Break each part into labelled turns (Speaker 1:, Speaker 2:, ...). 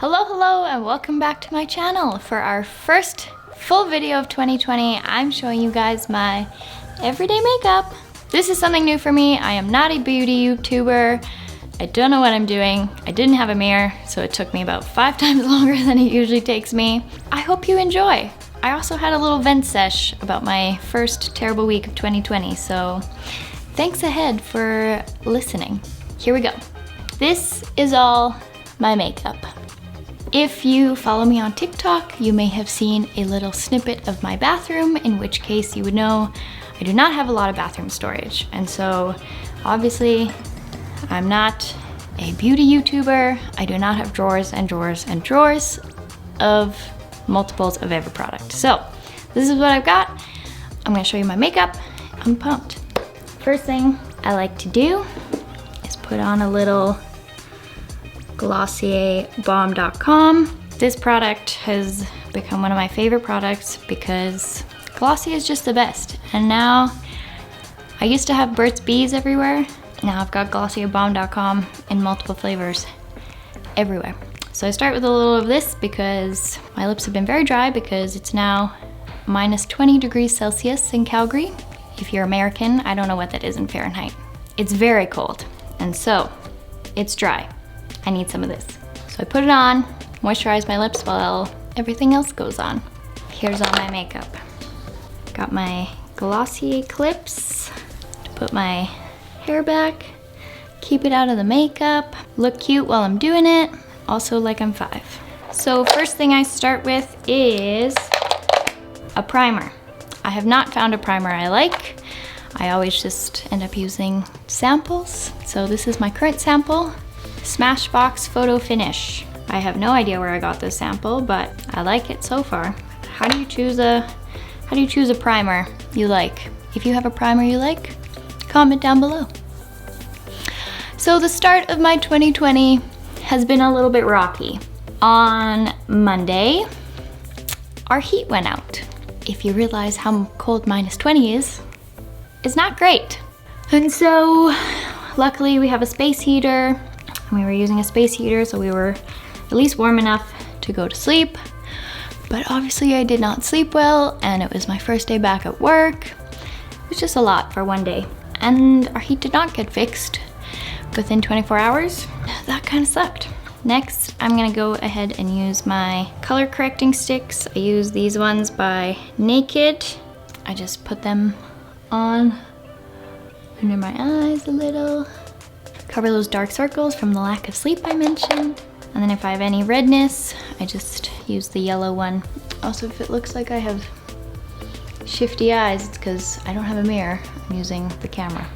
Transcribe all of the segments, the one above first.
Speaker 1: Hello, and welcome back to my channel. For our first full video of 2020, I'm showing you guys my everyday makeup. This is something new for me. I am not a beauty YouTuber. I don't know what I'm doing. I didn't have a mirror, so it took me about 5 times longer than it usually takes me. I hope you enjoy. I also had a little vent sesh about my first terrible week of 2020, so thanks ahead for listening. Here we go. This is all my makeup. If you follow me on TikTok, you may have seen a little snippet of my bathroom, in which case you would know I do not have a lot of bathroom storage. And so obviously I'm not a beauty YouTuber. I do not have drawers and drawers and drawers of multiples of every product. So this is what I've got. I'm gonna show you my makeup. I'm pumped. First thing I like to do is put on a little Glossier Balm.com. This product has become one of my favorite products because Glossier is just the best. And now, I used to have Burt's Bees everywhere. Now I've got Glossier Balm.com in multiple flavors everywhere. So I start with a little of this because my lips have been very dry because it's now minus 20 degrees Celsius in Calgary. If you're American, I don't know what that is in Fahrenheit. It's very cold, and so it's dry. I need some of this. So I put it on, moisturize my lips while everything else goes on. Here's all my makeup. Got my Glossier clips to put my hair back, keep it out of the makeup, look cute while I'm doing it, also like I'm 5. So first thing I start with is a primer. I have not found a primer I like. I always just end up using samples. So this is my current sample. Smashbox Photo Finish. I have no idea where I got this sample, but I like it so far. How do you choose a primer you like? If you have a primer you like, comment down below. So the start of my 2020 has been a little bit rocky. On Monday, our heat went out. If you realize how cold minus 20 is, it's not great. And so luckily we have a space heater. We were using a space heater, so we were at least warm enough to go to sleep. But obviously I did not sleep well, and it was my first day back at work. It was just a lot for one day. And our heat did not get fixed within 24 hours. That kind of sucked. Next, I'm gonna go ahead and use my color correcting sticks. I use these ones by Naked. I just put them on under my eyes a little. Cover those dark circles from the lack of sleep I mentioned. And then if I have any redness, I just use the yellow one. Also, if it looks like I have shifty eyes, it's because I don't have a mirror. I'm using the camera.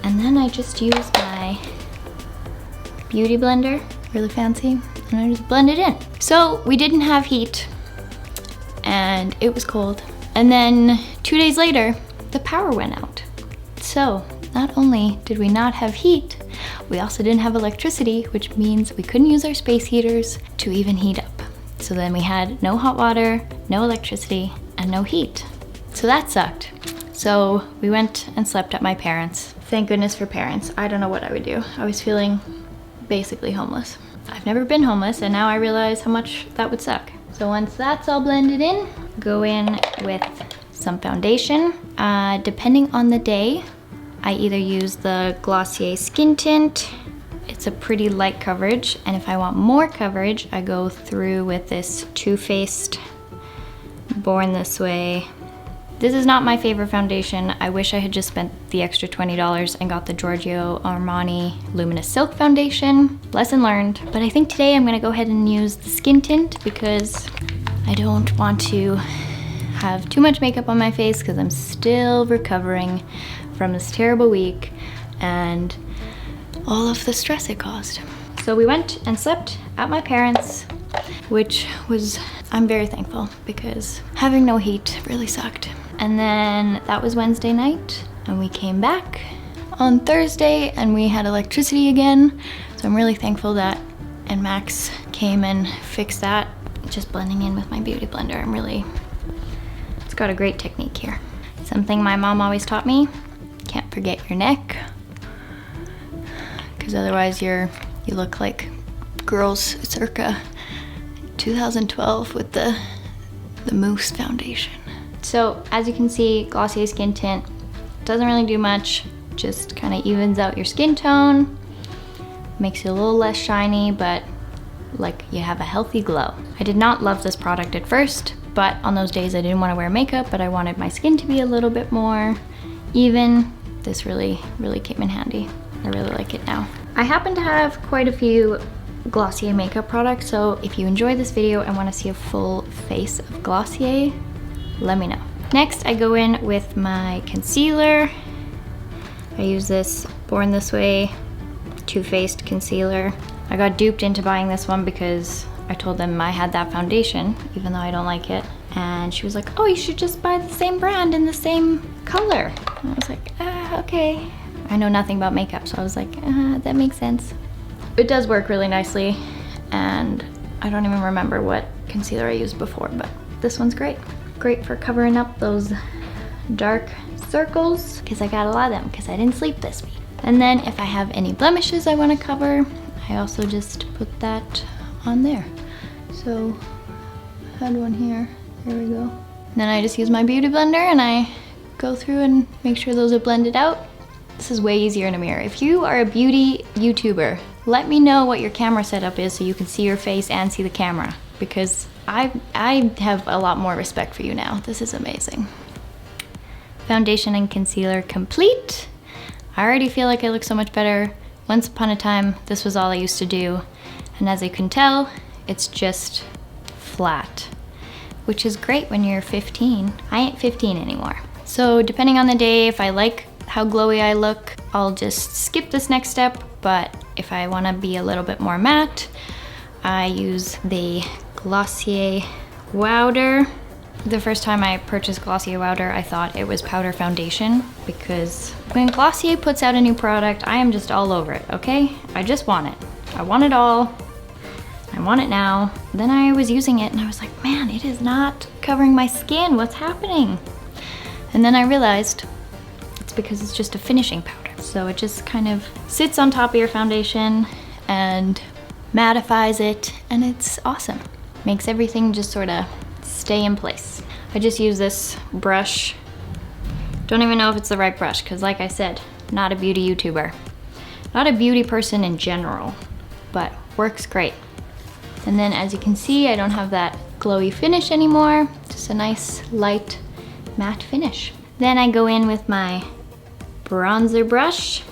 Speaker 1: And then I just use my beauty blender, really fancy, and I just blend it in. So we didn't have heat, and it was cold. And then 2 days later, the power went out. So not only did we not have heat, we also didn't have electricity, which means we couldn't use our space heaters to even heat up. So then we had no hot water, no electricity, and no heat. So that sucked. So we went and slept at my parents'. Thank goodness for parents. I don't know what I would do. I was feeling basically homeless. I've never been homeless, and now I realize how much that would suck. So once that's all blended in, go in with some foundation. Depending on the day, I either use the Glossier Skin Tint. It's a pretty light coverage, and if I want more coverage, I go through with this Too Faced Born This Way. This is not my favorite foundation. I wish I had just spent the extra $20 and got the Giorgio Armani Luminous Silk Foundation. Lesson learned. But I think today I'm gonna go ahead and use the Skin Tint because I don't want to have too much makeup on my face because I'm still recovering from this terrible week and all of the stress it caused. So we went and slept at my parents', which was, I'm very thankful because having no heat really sucked. And then that was Wednesday night, and we came back on Thursday and we had electricity again. So I'm really thankful that and Max came and fixed that. Just blending in with my beauty blender. It's got a great technique here. Something my mom always taught me, can't forget your neck, because otherwise you look like girls circa 2012 with the mousse foundation. So as you can see, Glossier Skin Tint doesn't really do much, just kind of evens out your skin tone, makes you a little less shiny, but like you have a healthy glow. I did not love this product at first, but on those days I didn't want to wear makeup, but I wanted my skin to be a little bit more even. This really came in handy. I really like it now. I happen to have quite a few Glossier makeup products, so if you enjoy this video and want to see a full face of Glossier, let me know. Next, I go in with my concealer. I use this Born This Way Too Faced concealer. I got duped into buying this one because I told them I had that foundation, even though I don't like it. And she was like, oh, you should just buy the same brand in the same color. And I was like, okay. I know nothing about makeup, so I was like, that makes sense. It does work really nicely, and I don't even remember what concealer I used before, but this one's great. Great for covering up those dark circles, because I got a lot of them because I didn't sleep this week. And then if I have any blemishes I want to cover, I also just put that on there. So I had one here, there we go. And then I just use my beauty blender and I go through and make sure those are blended out. This is way easier in a mirror. If you are a beauty YouTuber, let me know what your camera setup is so you can see your face and see the camera, because I have a lot more respect for you now. This is amazing. Foundation and concealer complete. I already feel like I look so much better. Once upon a time, this was all I used to do. And as you can tell, it's just flat, which is great when you're 15. I ain't 15 anymore. So depending on the day, if I like how glowy I look, I'll just skip this next step. But if I wanna be a little bit more matte, I use the Glossier Wowder. The first time I purchased Glossier Wowder, I thought it was powder foundation, because when Glossier puts out a new product, I am just all over it, okay? I just want it. I want it all. I want it now. Then I was using it and I was like, man, it is not covering my skin. What's happening? And then I realized it's because it's just a finishing powder. So it just kind of sits on top of your foundation and mattifies it, and it's awesome. Makes everything just sort of stay in place. I just use this brush. Don't even know if it's the right brush, because like I said, not a beauty YouTuber. Not a beauty person in general, but works great. And then as you can see, I don't have that glowy finish anymore. Just a nice light matte finish. Then I go in with my bronzer brush,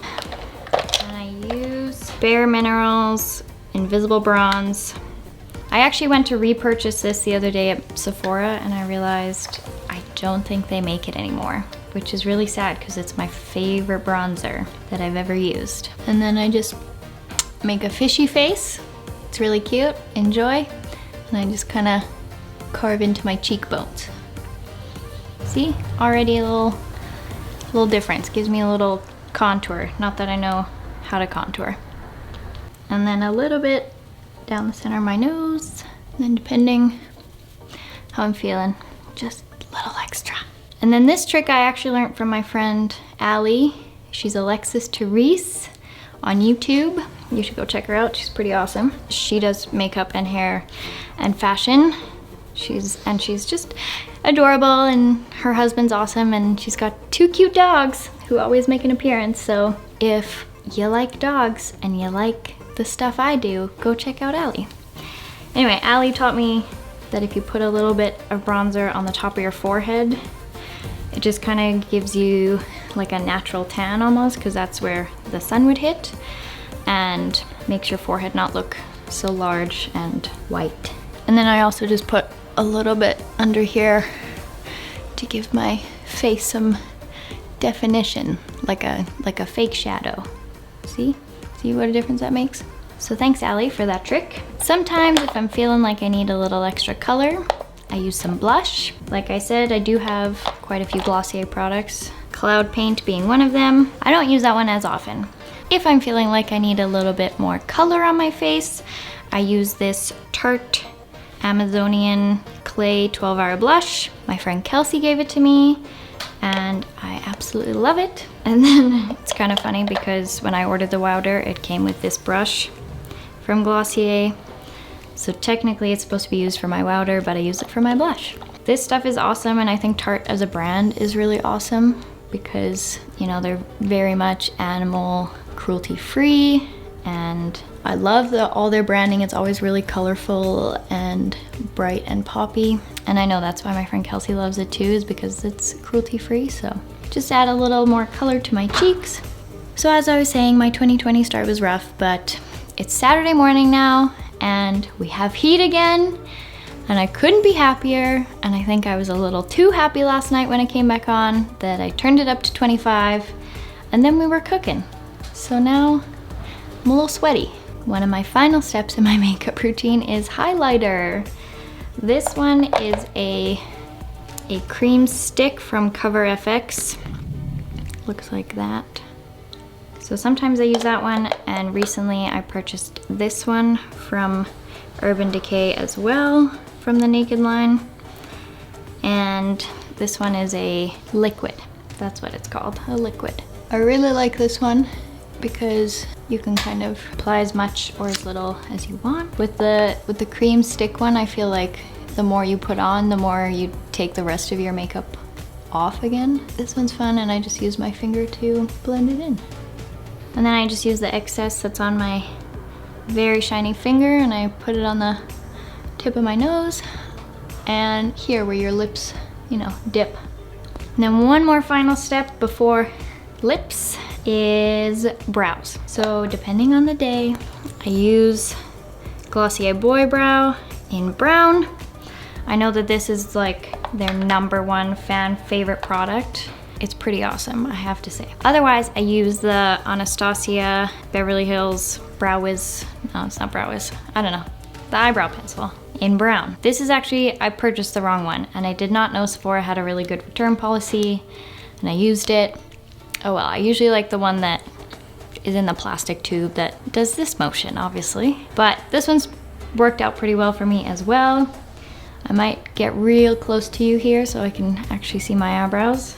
Speaker 1: and I use Bare Minerals Invisible Bronze. I actually went to repurchase this the other day at Sephora, and I realized I don't think they make it anymore, which is really sad because it's my favorite bronzer that I've ever used. And then I just make a fishy face. It's really cute, enjoy. And I just kind of carve into my cheekbones. See, already a little difference. Gives me a little contour. Not that I know how to contour. And then a little bit down the center of my nose. And then depending how I'm feeling, just a little extra. And then this trick I actually learned from my friend Allie. She's Alexis Therese on YouTube. You should go check her out, she's pretty awesome. She does makeup and hair and fashion. She's just adorable, and her husband's awesome, and she's got 2 cute dogs who always make an appearance. So if you like dogs and you like the stuff I do, go check out Allie. Anyway, Allie taught me that if you put a little bit of bronzer on the top of your forehead, it just kind of gives you like a natural tan almost, because that's where the sun would hit, and makes your forehead not look so large and white. And then I also just put a little bit under here to give my face some definition, like a fake shadow. See what a difference that makes? So thanks, Allie, for that trick. Sometimes if I'm feeling like I need a little extra color, I use some blush. Like I said, I do have quite a few Glossier products, Cloud Paint being one of them. I don't use that one as often. If I'm feeling like I need a little bit more color on my face, I use this Tarte Amazonian Clay 12-Hour Blush. My friend Kelsey gave it to me, and I absolutely love it. And then it's kind of funny because when I ordered the Wowder, it came with this brush from Glossier. So technically it's supposed to be used for my powder, but I use it for my blush. This stuff is awesome, and I think Tarte as a brand is really awesome because, you know, they're very much animal cruelty free, and I love all their branding. It's always really colorful and bright and poppy. And I know that's why my friend Kelsey loves it too, is because it's cruelty free. So just add a little more color to my cheeks. So as I was saying, my 2020 start was rough, but it's Saturday morning now and we have heat again, and I couldn't be happier. And I think I was a little too happy last night when it came back on that I turned it up to 25, and then we were cooking. So now I'm a little sweaty. One of my final steps in my makeup routine is highlighter. This one is a cream stick from Cover FX. Looks like that. So sometimes I use that one, and recently I purchased this one from Urban Decay as well, from the Naked line. And this one is a liquid. That's what it's called, a liquid. I really like this one because you can kind of apply as much or as little as you want. With the cream stick one, I feel like the more you put on, the more you take the rest of your makeup off again. This one's fun, and I just use my finger to blend it in. And then I just use the excess that's on my very shiny finger, and I put it on the tip of my nose and here where your lips, you know, dip. And then one more final step before lips is brows. So depending on the day, I use Glossier Boy Brow in brown. I know that this is like their #1 fan favorite product. It's pretty awesome, I have to say. Otherwise, I use the Anastasia Beverly Hills Brow Wiz, no, it's not Brow Wiz, I don't know, the eyebrow pencil in brown. This is actually, I purchased the wrong one, and I did not know Sephora had a really good return policy, and I used it. Oh well, I usually like the one that is in the plastic tube that does this motion, obviously. But this one's worked out pretty well for me as well. I might get real close to you here so I can actually see my eyebrows.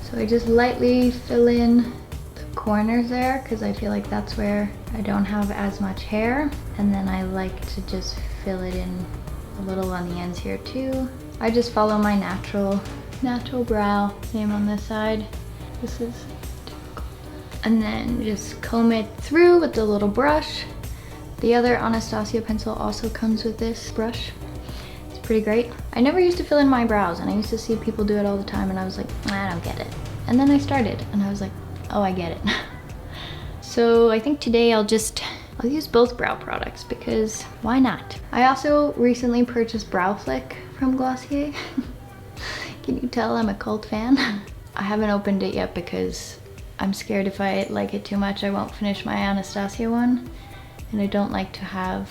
Speaker 1: So I just lightly fill in the corners there because I feel like that's where I don't have as much hair. And then I like to just fill it in a little on the ends here too. I just follow my natural brow, same on this side. This is typical. And then just comb it through with the little brush. The other Anastasia pencil also comes with this brush. It's pretty great. I never used to fill in my brows, and I used to see people do it all the time, and I was like, I don't get it. And then I started, and I was like, oh, I get it. So I think today I'll use both brow products because why not? I also recently purchased Brow Flick from Glossier. Can you tell I'm a cult fan? I haven't opened it yet because I'm scared if I like it too much I won't finish my Anastasia one, and I don't like to have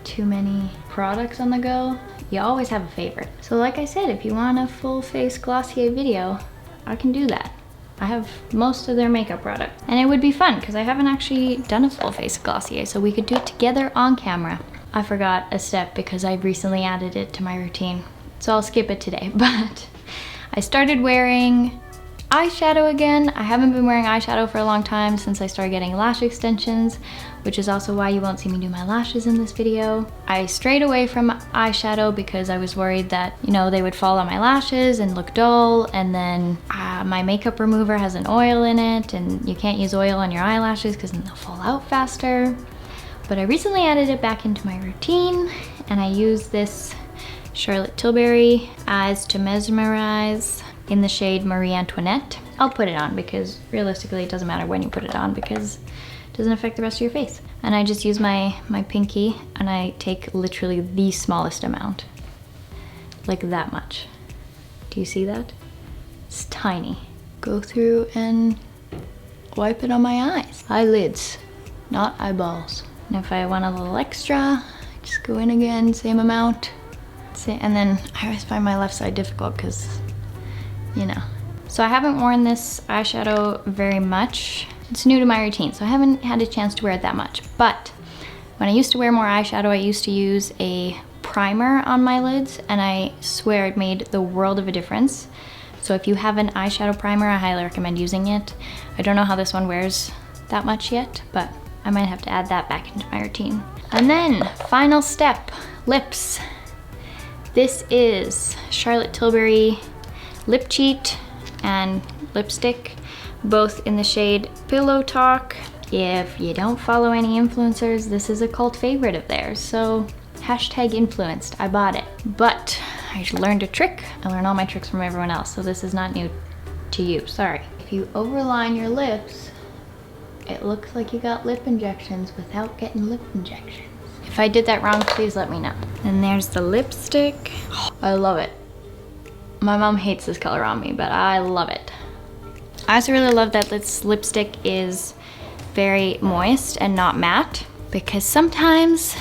Speaker 1: too many products on the go. You always have a favorite. So like I said, if you want a full face Glossier video, I can do that. I have most of their makeup products, and it would be fun because I haven't actually done a full face Glossier, so we could do it together on camera. I forgot a step because I recently added it to my routine, so I'll skip it today. But I started wearing eyeshadow again. I haven't been wearing eyeshadow for a long time since I started getting lash extensions, which is also why you won't see me do my lashes in this video. I strayed away from eyeshadow because I was worried that, you know, they would fall on my lashes and look dull, and then my makeup remover has an oil in it, and you can't use oil on your eyelashes because then they'll fall out faster. But I recently added it back into my routine, and I use this Charlotte Tilbury Eyes to Mesmerize in the shade Marie Antoinette. I'll put it on because realistically it doesn't matter when you put it on because it doesn't affect the rest of your face. And I just use my pinky, and I take literally the smallest amount. Like that much. Do you see that? It's tiny. Go through and wipe it on my eyes. Eyelids, not eyeballs. And if I want a little extra, just go in again, same amount. And then I always find my left side difficult because, you know. So I haven't worn this eyeshadow very much. It's new to my routine, so I haven't had a chance to wear it that much. But when I used to wear more eyeshadow, I used to use a primer on my lids, and I swear it made the world of a difference. So if you have an eyeshadow primer, I highly recommend using it. I don't know how this one wears that much yet, but I might have to add that back into my routine. And then, final step, lips. This is Charlotte Tilbury Lip Cheat and lipstick, both in the shade Pillow Talk. If you don't follow any influencers, this is a cult favorite of theirs, so hashtag influenced, I bought it. But I learned a trick. I learn all my tricks from everyone else, so this is not new to you, sorry. If you overline your lips, it looks like you got lip injections without getting lip injections. If I did that wrong, please let me know. And there's the lipstick. Oh, I love it. My mom hates this color on me, but I love it. I also really love that this lipstick is very moist and not matte, because sometimes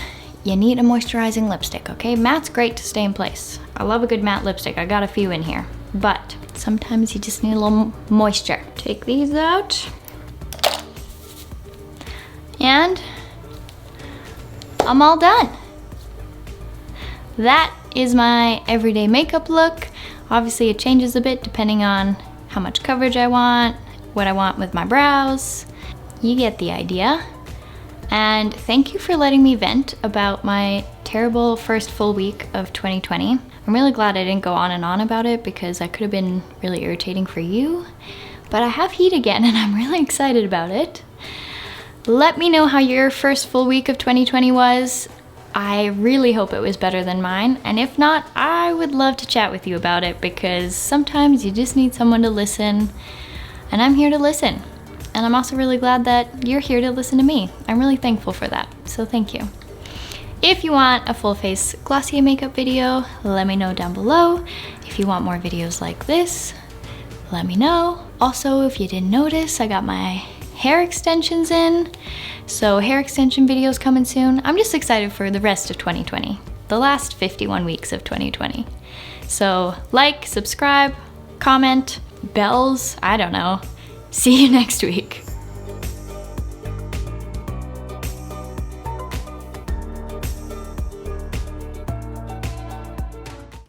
Speaker 1: you need a moisturizing lipstick, okay? Matte's great to stay in place. I love a good matte lipstick. I got a few in here, but sometimes you just need a little moisture. Take these out. And I'm all done. That is my everyday makeup look. Obviously it changes a bit depending on how much coverage I want, what I want with my brows. You get the idea. And thank you for letting me vent about my terrible first full week of 2020. I'm really glad I didn't go on and on about it because I could have been really irritating for you. But I have heat again and I'm really excited about it. Let me know how your first full week of 2020 was. I really hope it was better than mine, and if not, I would love to chat with you about it because sometimes you just need someone to listen, and I'm here to listen. And I'm also really glad that you're here to listen to me. I'm really thankful for that, so thank you. If you want a full face Glossier makeup video, let me know down below. If you want more videos like this, let me know. Also, if you didn't notice, I got my hair extensions in. So hair extension videos coming soon. I'm just excited for the rest of 2020, the last 51 weeks of 2020. So like, subscribe, comment, bells, I don't know. See you next week.